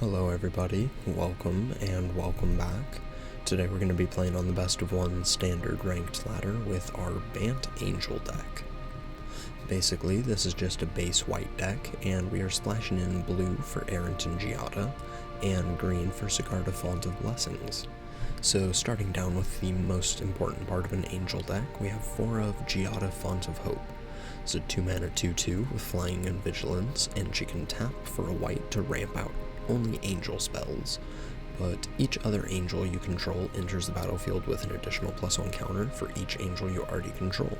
Hello everybody, welcome and welcome back. Today we're going to be playing on the best of one standard ranked ladder with our Bant Angel deck. Basically, this is just a base white deck, and we are splashing in blue for Errant and Giada, and green for Sigarda Font of Blessings. So starting down with the most important part of an Angel deck, we have 4 of Giada Font of Hope. It's a 2-mana 2/2 with Flying and Vigilance, and she can tap for a white to ramp out only angel spells, but each other angel you control enters the battlefield with an additional +1 counter for each angel you already control.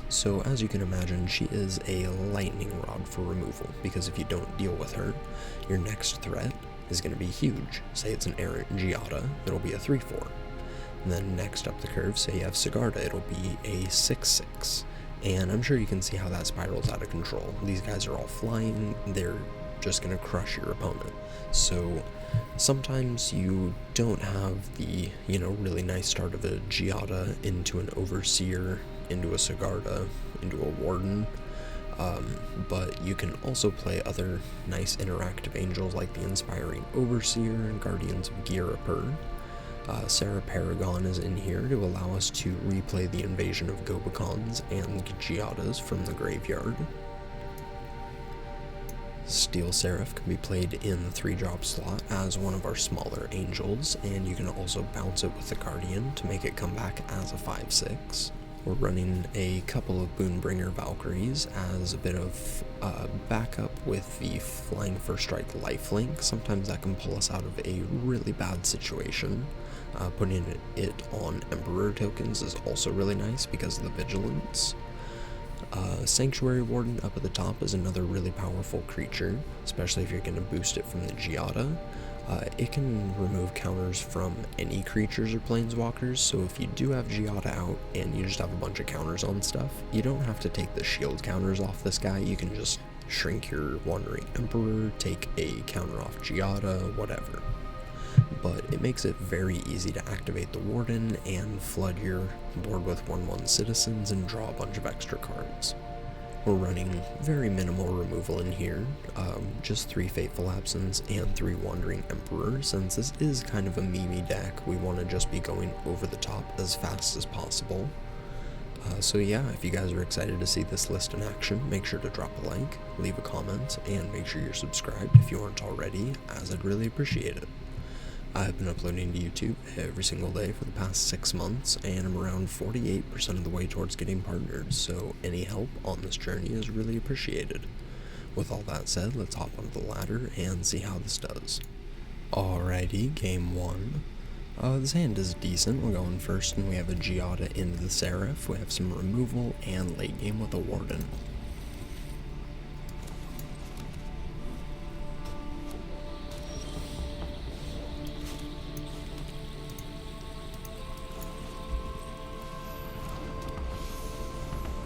So as you can imagine, she is a lightning rod for removal, because if you don't deal with her, your next threat is going to be huge. Say it's an Errant Giada, it'll be a 3/4. And then next up the curve, say you have Sigarda, it'll be a 6/6. And I'm sure you can see how that spirals out of control. These guys are all flying, they're just going to crush your opponent. So sometimes you don't have the, really nice start of a Giada into an Overseer, into a Sigarda, into a Warden, but you can also play other nice interactive angels like the Inspiring Overseer and Guardians of Girapur. Sarah Paragon is in here to allow us to replay the invasion of Gobakons and Giadas from the graveyard. Steel Seraph can be played in the 3-drop slot as one of our smaller angels, and you can also bounce it with the Guardian to make it come back as a 5/6. We're running a couple of Boonbringer Valkyries as a bit of backup with the Flying First Strike lifelink. Sometimes that can pull us out of a really bad situation. Putting it on Emperor tokens is also really nice because of the Vigilance. Sanctuary Warden up at the top is another really powerful creature, especially if you're going to boost it from the Giada. It can remove counters from any creatures or planeswalkers, so if you do have Giada out and you just have a bunch of counters on stuff, you don't have to take the shield counters off this guy. You can just shrink your Wandering Emperor, take a counter off Giada, whatever. But it makes it very easy to activate the Warden and flood your board with 1/1 citizens and draw a bunch of extra cards. We're running very minimal removal in here, just 3 Fateful Absence and 3 Wandering Emperor. Since this is kind of a meme deck, we want to just be going over the top as fast as possible. So yeah, if you guys are excited to see this list in action, make sure to drop a like, leave a comment, and make sure you're subscribed if you aren't already, as I'd really appreciate it. I've been uploading to YouTube every single day for the past 6 months, and I'm around 48% of the way towards getting partners, so any help on this journey is really appreciated. With all that said, let's hop onto the ladder and see how this does. Alrighty, game 1. This hand is decent. We're going first, and we have a Giada into the Seraph. We have some removal, and late game with a Warden.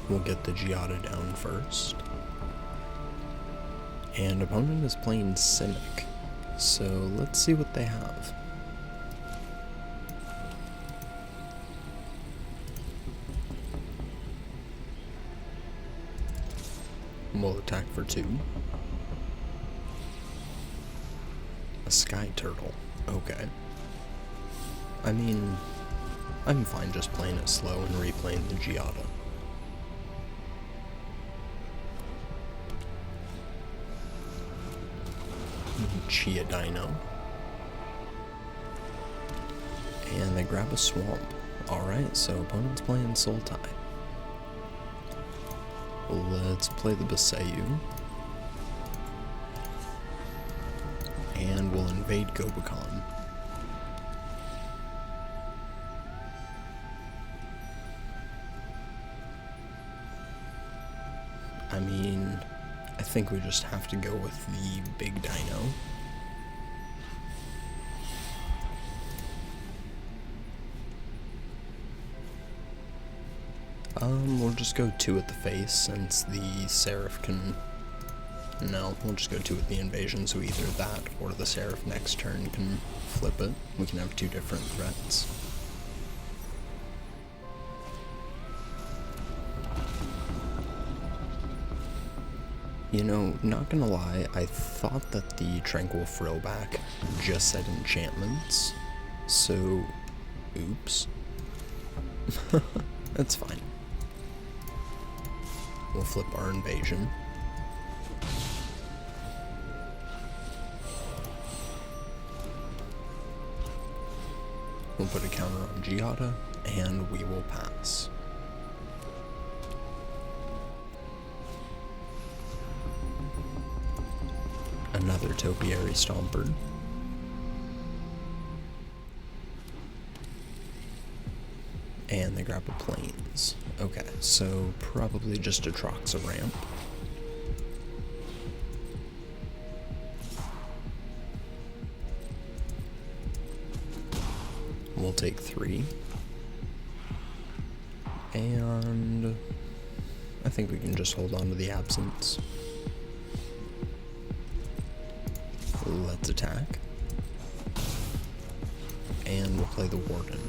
We'll get the Giada down first. And opponent is playing Simic, so let's see what they have. We'll attack for 2. A Sky Turtle. Okay. I mean, I'm fine just playing it slow and replaying the Giada. Chia Dino. And they grab a Swamp. Alright, so opponent's playing Sultai. Let's play the Basayu. And we'll invade Gobakon. I mean, I think we just have to go with the big dino. We'll just go 2 at the face since the Seraph can... No, we'll just go 2 at the invasion, so either that or the Seraph next turn can flip it. We can have 2 different threats. You know, not gonna lie, I thought that the Tranquil Frillback just said enchantments, so oops. That's fine. We'll flip our invasion. We'll put a counter on Giada, and we will pass. Another Topiary Stomper. And they grab a Plains. Okay, so probably just a Troxa ramp. We'll take 3. And I think we can just hold on to the Absence. Let's attack. And we'll play the Warden.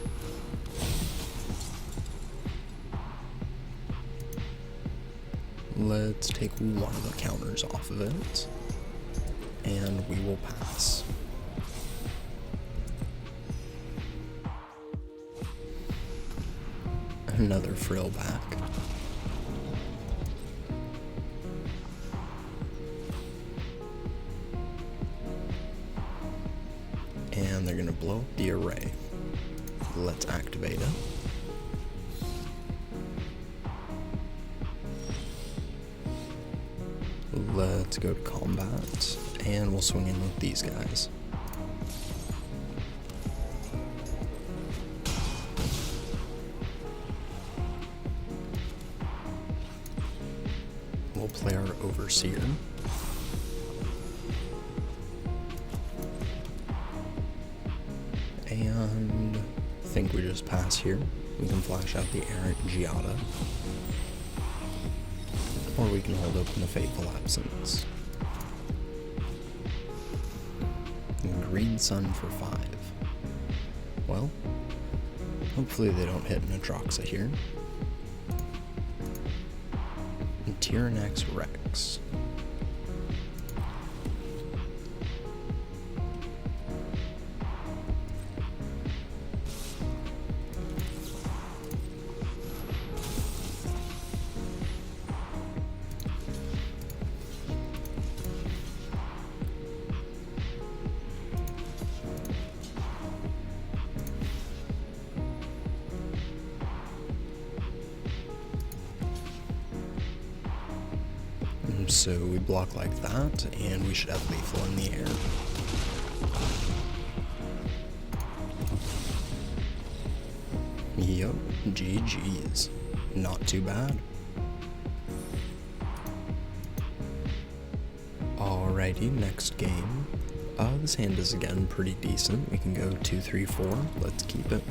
Let's take one of the counters off of it. And we will pass. Another Frillback. And they're gonna blow up the array. Let's activate it. Let's go to combat, and we'll swing in with these guys. We'll play our Overseer. And I think we just pass here. We can flash out the Errant Giada. Or we can hold open the Fateful Absence. Green Sun for 5. Well, hopefully they don't hit an Atroxa here. And Tyrannax Rex. So we block like that, and we should have lethal in the air. Yup, GG's. Not too bad. Alrighty, next game. This hand is again pretty decent. We can go 2, 3, 4. Let's keep it.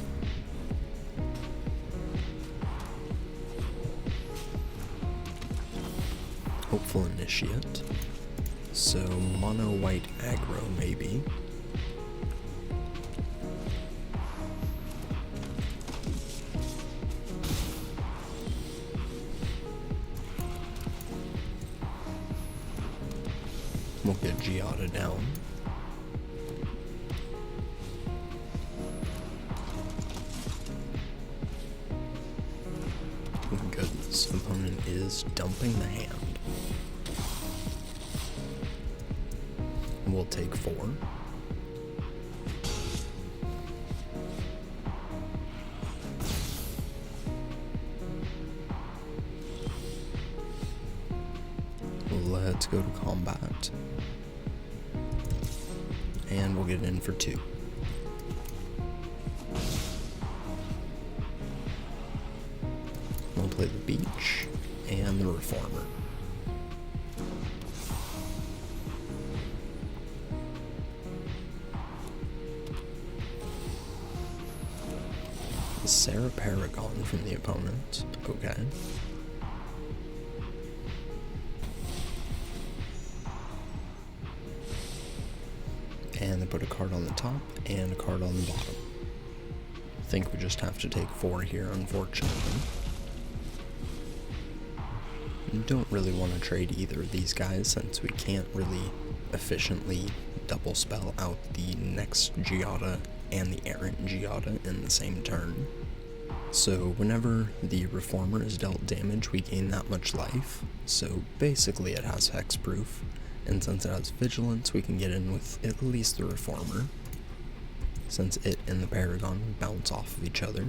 Hopeful Initiate. So mono white aggro maybe. We'll get Giada down. Goodness, opponent is dumping the hand. We'll take 4. Let's go to combat. And we'll get in for 2. We'll play the Beach and the Reformer. Sarah Paragon from the opponent. Okay. And they put a card on the top and a card on the bottom. I think we just have to take 4 here, unfortunately. don't really want to trade either of these guys since we can't really efficiently double spell out the next Giada and the errant Giada in the same turn. So whenever the Reformer is dealt damage, we gain that much life, so basically it has hexproof, and since it has vigilance, we can get in with at least the Reformer, since it and the Paragon bounce off of each other.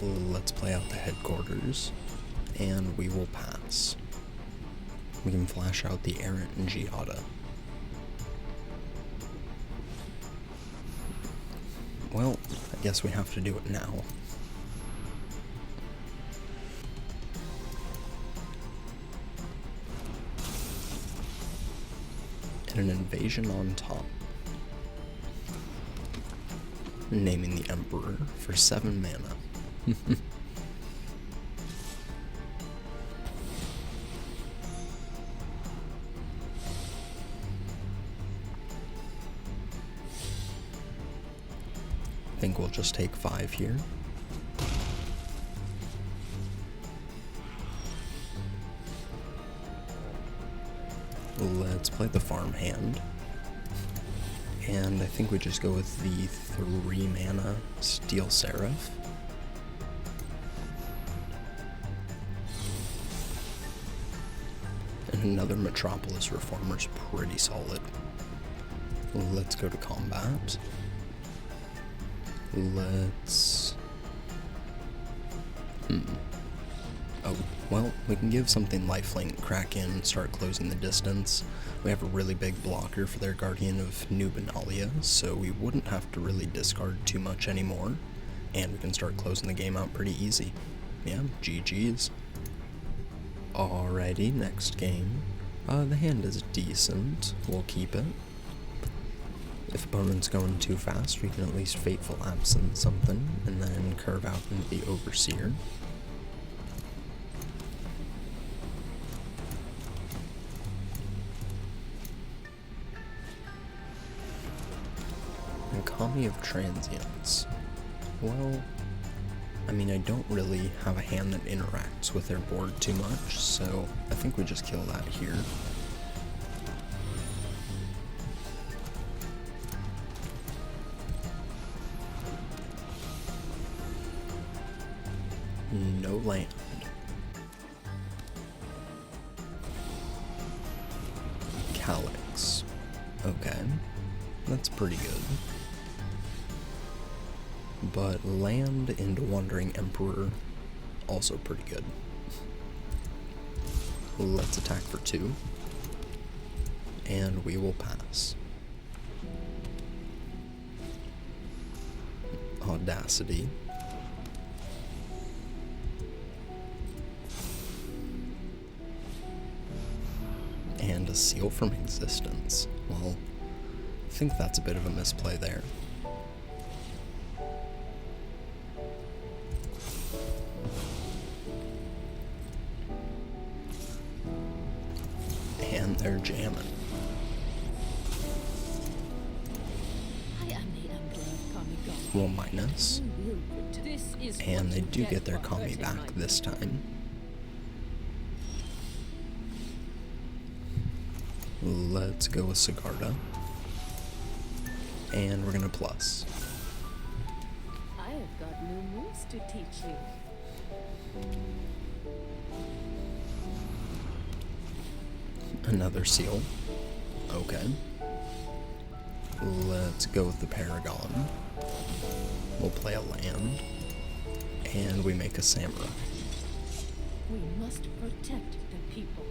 Let's play out the headquarters, and we will pass. We can flash out the errant and Giada. Well, I guess we have to do it now. And an invasion on top. Naming the Emperor for 7 mana. I think we'll just take 5 here. Let's play the farm hand. And I think we just go with the 3 mana Steel Seraph. And another Metropolis Reformer's pretty solid. Let's go to combat. Let's... Oh, well, we can give something lifelink, crack in, start closing the distance. We have a really big blocker for their Guardian of Nubenalia, so we wouldn't have to really discard too much anymore. And we can start closing the game out pretty easy. Yeah, GG's. Alrighty, next game. The hand is decent. We'll keep it. If opponent's going too fast, we can at least Fateful Absence something, and then curve out into the Overseer. And Kami of Transience. Well, I mean, I don't really have a hand that interacts with their board too much, so I think we just kill that here. No land. Calyx. Okay, that's pretty good. But land into Wandering Emperor, also pretty good. Let's attack for 2. And we will pass. Audacity. And a Seal from Existence. Well, I think that's a bit of a misplay there. And they're jamming. Well, minus. And they do get their Kami back this time. Let's go with Sigarda. And we're gonna plus. I have got new moves to teach you. Another seal. Okay. Let's go with the Paragon. We'll play a land. And we make a Samurai. We must protect the people.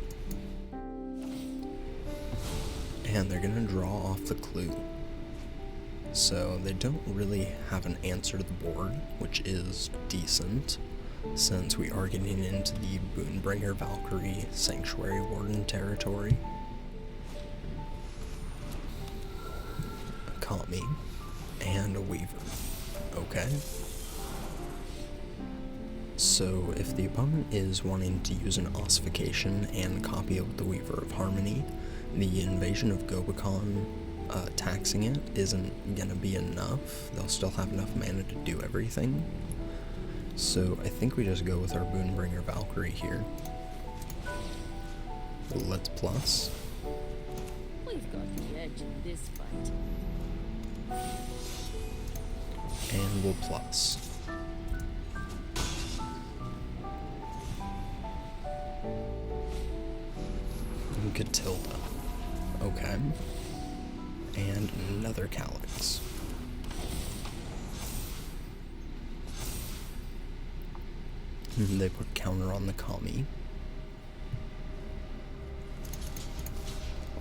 And they're gonna draw off the clue. So they don't really have an answer to the board, which is decent, since we are getting into the Boonbringer Valkyrie Sanctuary Warden territory. A Kami, and a Weaver. Okay. So if the opponent is wanting to use an Ossification and copy of the Weaver of Harmony, the Invasion of Gobekon taxing it isn't gonna be enough. They'll still have enough mana to do everything. So I think we just go with our Boonbringer Valkyrie here. Let's plus. We've got the edge in this fight. And we'll plus. Catilda. Okay. And another Calyx. They put counter on the Kami.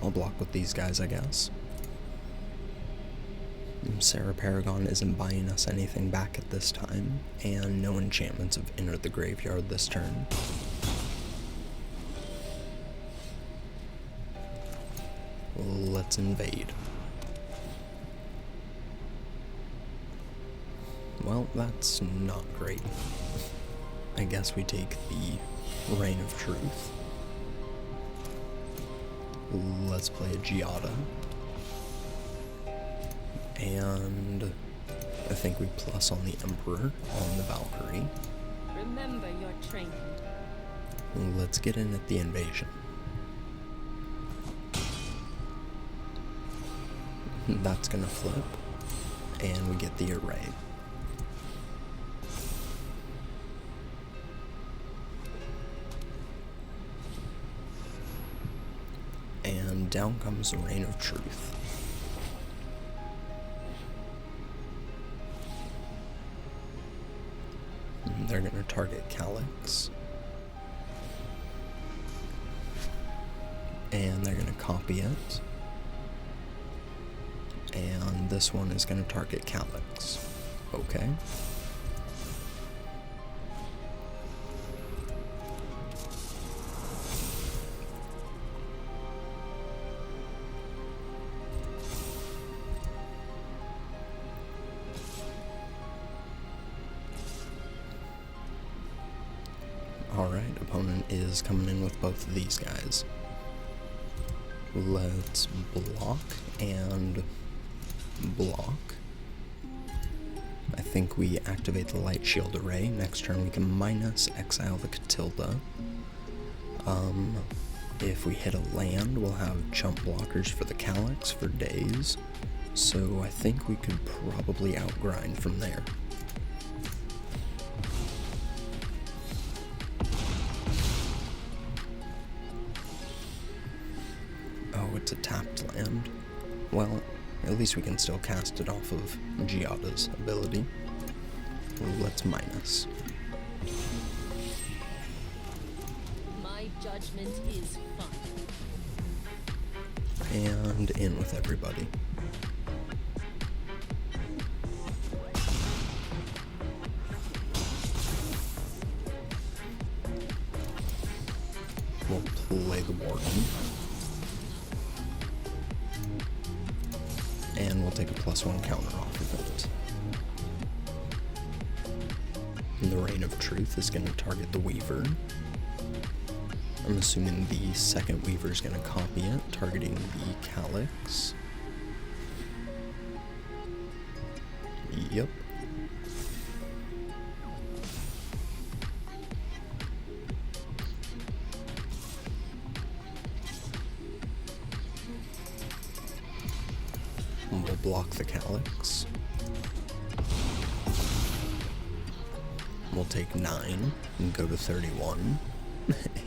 I'll block with these guys, I guess. Sarah Paragon isn't buying us anything back at this time, and no enchantments have entered the graveyard this turn. Let's invade. Well, that's not great. I guess we take the Reign of Truth. Let's play a Giada. And I think we plus on the Emperor on the Valkyrie. Remember your training. Let's get in at the invasion. That's gonna flip, and we get the array. And down comes the Reign of Truth. They're gonna target Calyx. And they're gonna copy it. And this one is going to target Calyx. Okay. Alright, opponent is coming in with both of these guys. Let's block and block. I think we activate the Light Shield Array. Next turn we can minus exile the Catilda. If we hit a land, we'll have chump blockers for the Calyx for days. So I think we could probably outgrind from there. Oh, it's a tapped land. Well, at least we can still cast it off of Giada's ability. Let's minus. My judgment is fine. And in with everybody. We'll play the Warden. And we'll take a +1 counter off of it. And the Reign of Truth is going to target the Weaver. I'm assuming the second Weaver is going to copy it, targeting the Calyx. Yep. We'll block the Calyx. We'll take 9 and go to 31.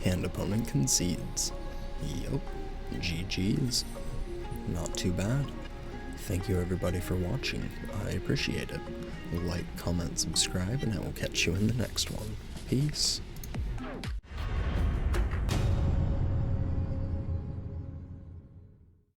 And opponent concedes. Yup. GG's. Not too bad. Thank you everybody for watching. I appreciate it. Like, comment, subscribe, and I will catch you in the next one. Peace.